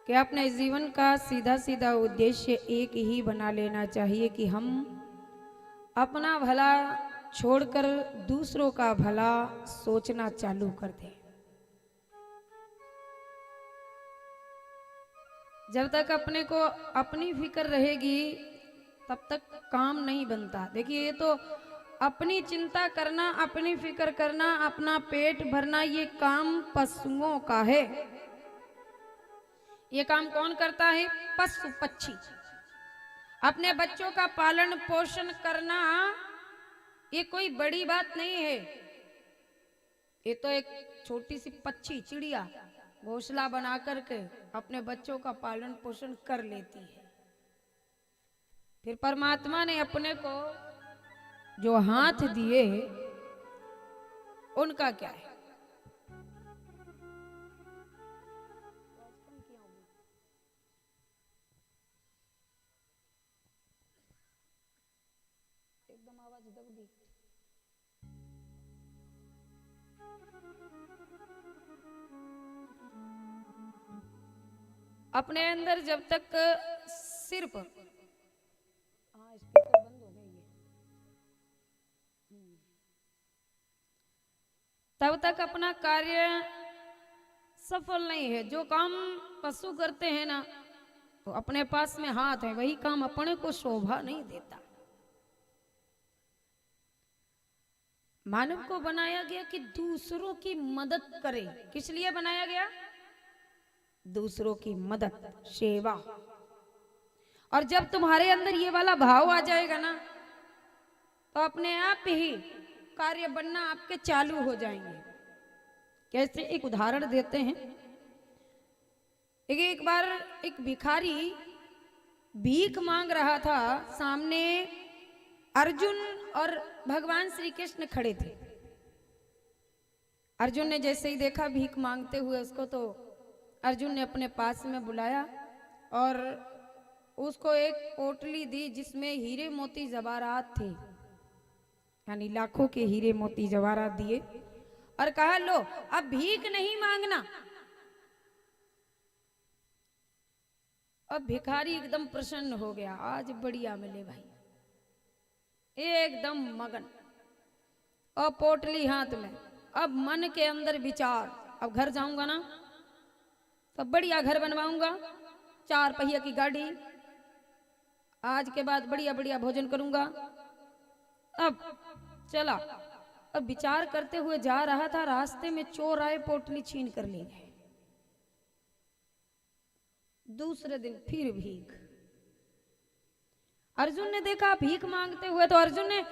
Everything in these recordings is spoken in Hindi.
कि अपने जीवन का सीधा सीधा उद्देश्य एक ही बना लेना चाहिए कि हम अपना भला छोड़कर दूसरों का भला सोचना चालू कर दें। जब तक अपने को अपनी फिक्र रहेगी तब तक काम नहीं बनता। देखिए, ये तो अपनी चिंता करना, अपनी फिक्र करना, अपना पेट भरना, ये काम पशुओं का है। ये काम कौन करता है? पशु पक्षी। अपने बच्चों का पालन पोषण करना ये कोई बड़ी बात नहीं है। ये तो एक छोटी सी पक्षी, चिड़िया घोंसला बना करके अपने बच्चों का पालन पोषण कर लेती है। फिर परमात्मा ने अपने को जो हाथ दिए उनका क्या है? एकदम आवाज दब दी। अपने अंदर जब तक सिर्फ स्पीकर बंद हो गई है तब तक अपना कार्य सफल नहीं है। जो काम पशु करते हैं ना, तो अपने पास में हाथ है, वही काम अपने को शोभा नहीं देता। मानव को बनाया गया कि दूसरों की मदद करे। किस लिए बनाया गया? दूसरों की मदद, सेवा। और जब तुम्हारे अंदर ये वाला भाव आ जाएगा ना, तो अपने आप ही कार्य बनना आपके चालू हो जाएंगे। कैसे? एक उदाहरण देते हैं। एक बार एक भिखारी भीख मांग रहा था। सामने अर्जुन और भगवान श्री कृष्ण खड़े थे। अर्जुन ने जैसे ही देखा भीख मांगते हुए उसको, तो अर्जुन ने अपने पास में बुलाया और उसको एक पोटली दी जिसमें हीरे मोती जवाहरात थे, यानी लाखों के हीरे मोती जवाहरात दिए और कहा, लो अब भीख नहीं मांगना। अब भिखारी एकदम प्रसन्न हो गया, आज बढ़िया मिले भाई, एकदम मगन। और पोटली हाथ में। अब मन के अंदर विचार, अब घर जाऊंगा ना तो बढ़िया घर बनवाऊंगा, 4 पहिया की गाड़ी, आज के बाद बढ़िया बढ़िया भोजन करूंगा। अब चला, अब विचार करते हुए जा रहा था, रास्ते में चोर आए, पोटली छीन कर ले गए। दूसरे दिन फिर भीख। अर्जुन ने देखा भीख मांगते हुए, तो अर्जुन ने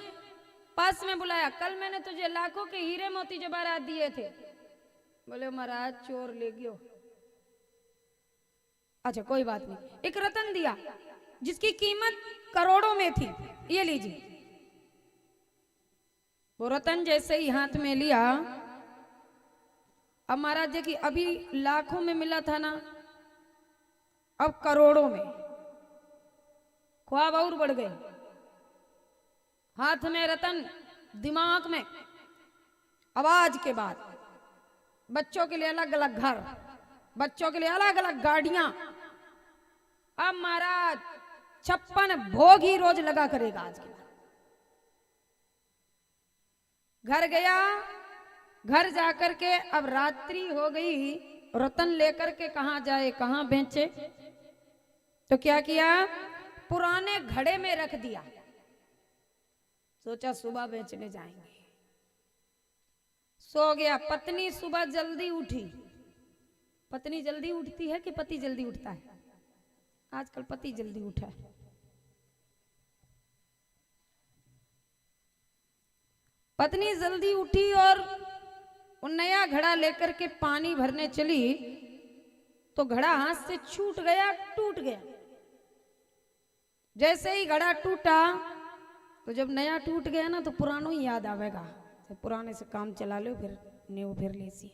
पास में बुलाया, कल मैंने तुझे लाखों के हीरे मोती जवाहरात दिए थे। बोले महाराज चोर ले गयो। अच्छा कोई बात नहीं, एक रतन दिया जिसकी कीमत करोड़ों में थी, ये लीजिए। वो रतन जैसे ही हाथ में लिया, अब महाराज देखिए, अभी लाखों में मिला था ना, अब करोड़ों में। ख्वाब और बढ़ गए। हाथ में रतन, दिमाग में आवाज के बाद बच्चों के लिए अलग अलग घर, बच्चों के लिए अलग अलग गाड़ियां। अब महाराज 56 भोग ही रोज लगा करेगा। आज के बाद घर गया, घर जाकर के अब रात्रि हो गई, रतन लेकर के कहां जाए, कहां बेचे? तो क्या किया? पुराने घड़े में रख दिया। सोचा सुबह बेचने जाएंगे। सो गया। पत्नी सुबह जल्दी उठी। पत्नी जल्दी उठती है कि पति जल्दी उठता है? आजकल पति जल्दी उठा है। पत्नी जल्दी उठी और वो नया घड़ा लेकर के पानी भरने चली, तो घड़ा हाथ से छूट गया, टूट गया। जैसे ही घड़ा टूटा, तो जब नया टूट गया ना, तो पुरानो ही याद आवेगा। तो पुराने से काम चला लो, फिर न्यू फिर लेसी।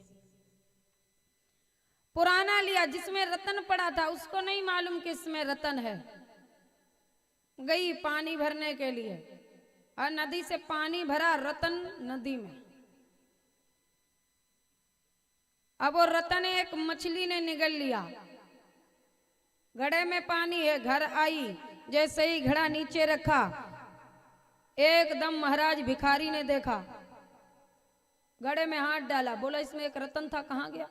पुराना लिया जिसमें रतन पड़ा था, उसको नहीं मालूम कि इसमें रतन है। गई पानी भरने के लिए और नदी से पानी भरा, रतन नदी में। अब वो रतन एक मछली ने निगल लिया। घड़े में पानी है, घर आई, जैसे ही घड़ा नीचे रखा, एकदम महाराज भिखारी ने देखा, घड़े में हाथ डाला, बोला इसमें एक रतन था, कहाँ गया?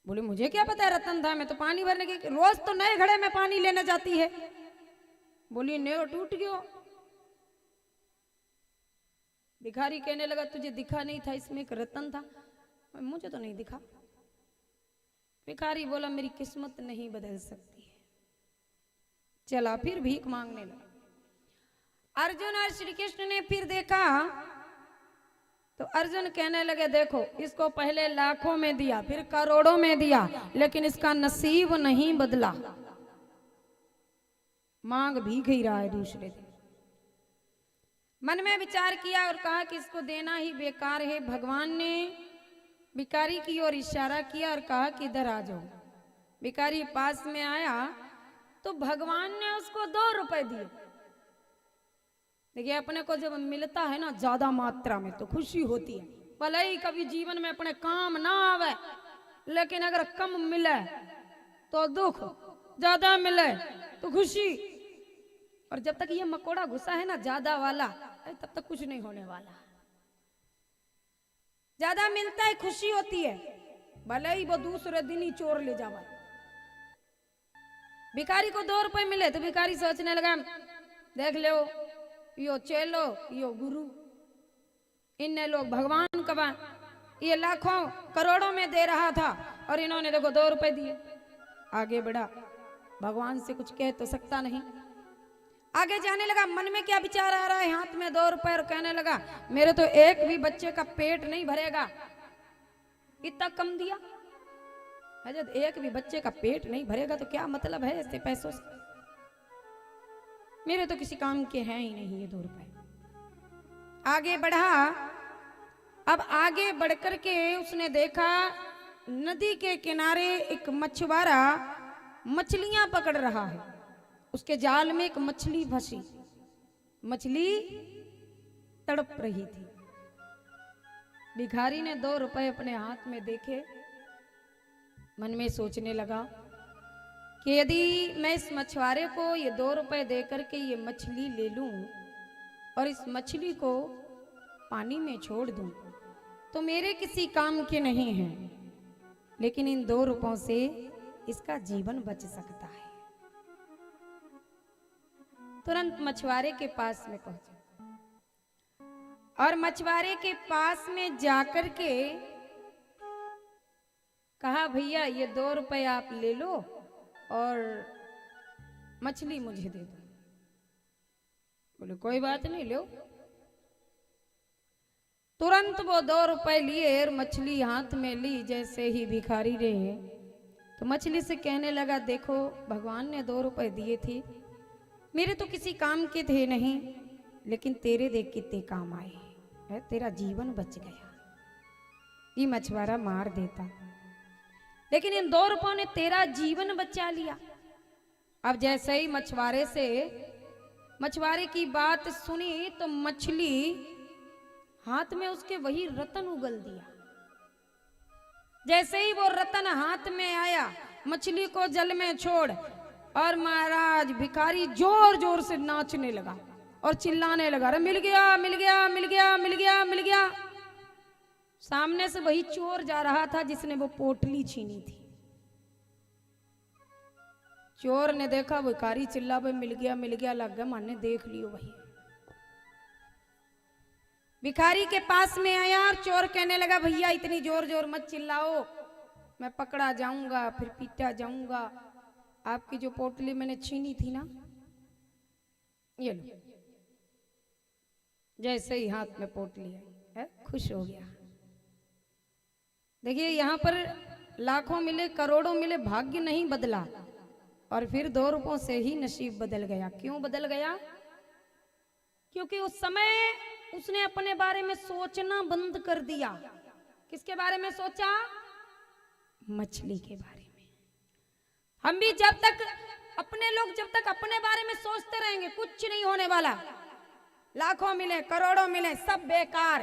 बोले मुझे क्या पता है रतन था, मैं तो पानी भरने की रोज तो नए घड़े में पानी लेने जाती है। बोली नयो टूट गयो। भिखारी कहने लगा तुझे दिखा नहीं था इसमें एक रतन था? मुझे तो नहीं दिखा। भिखारी बोला मेरी किस्मत नहीं बदल सकती है। चला फिर भीख मांगने लगा। अर्जुन और श्री कृष्ण ने फिर देखा तो अर्जुन कहने लगे देखो इसको पहले लाखों में दिया, फिर करोड़ों में दिया, लेकिन इसका नसीब नहीं बदला, मांग भीख ही रहा है दूसरे दिन। मन में विचार किया और कहा कि इसको देना ही बेकार है। भगवान ने भिखारी की ओर इशारा किया और कहा कि इधर आ जाओ। भिखारी पास में आया तो भगवान ने उसको 2 रुपए दिए। देखिए अपने को जब मिलता है ना ज्यादा मात्रा में तो खुशी होती है, भले ही कभी जीवन में अपने काम ना आवे, लेकिन अगर कम मिले तो दुख, ज्यादा मिले तो खुशी। और जब तक ये मकोड़ा घुसा है ना ज्यादा वाला, तब तक कुछ नहीं होने वाला। ज्यादा मिलता है खुशी होती है, भले ही वो दूसरे दिन ही चोर ले जावा। भिखारी को 2 रुपए मिले तो भिखारी सोचने लगा देख लो यो चेलो यो गुरु, इन्हें लोग भगवान कबा, ये लाखों करोड़ों में दे रहा था और इन्होंने देखो 2 रुपए दिए। आगे बढ़ा, भगवान से कुछ कह तो सकता नहीं। आगे जाने लगा, मन में क्या विचार आ रहा है, हाथ में 2 रुपए, और कहने लगा मेरे तो एक भी बच्चे का पेट नहीं भरेगा, इतना कम दिया। हजरत एक भी बच्चे का पेट नहीं भरेगा तो क्या मतलब है ऐसे पैसों से, मेरे तो किसी काम के हैं ही नहीं ये 2 रुपए। आगे बढ़ा, अब आगे बढ़कर के उसने देखा नदी के किनारे एक मछुआरा मछलियां पकड़ रहा है, उसके जाल में एक मछली फंसी, मछली तड़प रही थी। भिखारी ने 2 रुपए अपने हाथ में देखे, मन में सोचने लगा कि यदि मैं इस मछुआरे को ये 2 रुपए दे करके ये मछली ले लूं और इस मछली को पानी में छोड़ दूं तो मेरे किसी काम के नहीं है, लेकिन इन 2 रुपयों से इसका जीवन बच सकता है। तुरंत मछुआरे के पास में पहुंचे और मछुआरे के पास में जाकर के कहा भैया ये 2 रुपए आप ले लो और मछली मुझे दे दो। बोले कोई बात नहीं लो। तुरंत वो 2 रुपए लिए और मछली हाथ में ली। जैसे ही भिखारी ने तो मछली से कहने लगा देखो भगवान ने 2 रुपए दिए थे, मेरे तो किसी काम के थे नहीं, लेकिन तेरे देख कितने काम आए है, तेरा जीवन बच गया। ये मछुआरा मार देता, लेकिन इन 2 रुपयों ने तेरा जीवन बचा लिया। अब जैसे ही मछुआरे की बात सुनी तो मछली हाथ में उसके वही रतन उगल दिया। जैसे ही वो रतन हाथ में आया, मछली को जल में छोड़ और महाराज भिखारी जोर जोर से नाचने लगा और चिल्लाने लगा, अरे मिल गया मिल गया मिल गया मिल गया मिल गया। सामने से वही चोर जा रहा था जिसने वो पोटली छीनी थी। चोर ने देखा भिखारी चिल्ला भाई मिल गया लग गया, माने देख लियो वही। भिखारी के पास में आया और चोर कहने लगा भैया इतनी जोर जोर मत चिल्लाओ, मैं पकड़ा जाऊंगा फिर पीटा जाऊंगा। आपकी जो पोटली मैंने छीनी थी ना, ये लो। जैसे ही हाथ में पोटली आई है, खुश हो गया। देखिए यहाँ पर लाखों मिले करोड़ों मिले, भाग्य नहीं बदला और फिर 2 रुपयों से ही नसीब बदल गया। क्यों बदल गया? क्योंकि उस समय उसने अपने बारे में सोचना बंद कर दिया। किसके बारे में सोचा? मछली के बारे में। हम भी जब तक अपने बारे में सोचते रहेंगे कुछ नहीं होने वाला। लाखों मिले करोड़ों मिले सब बेकार,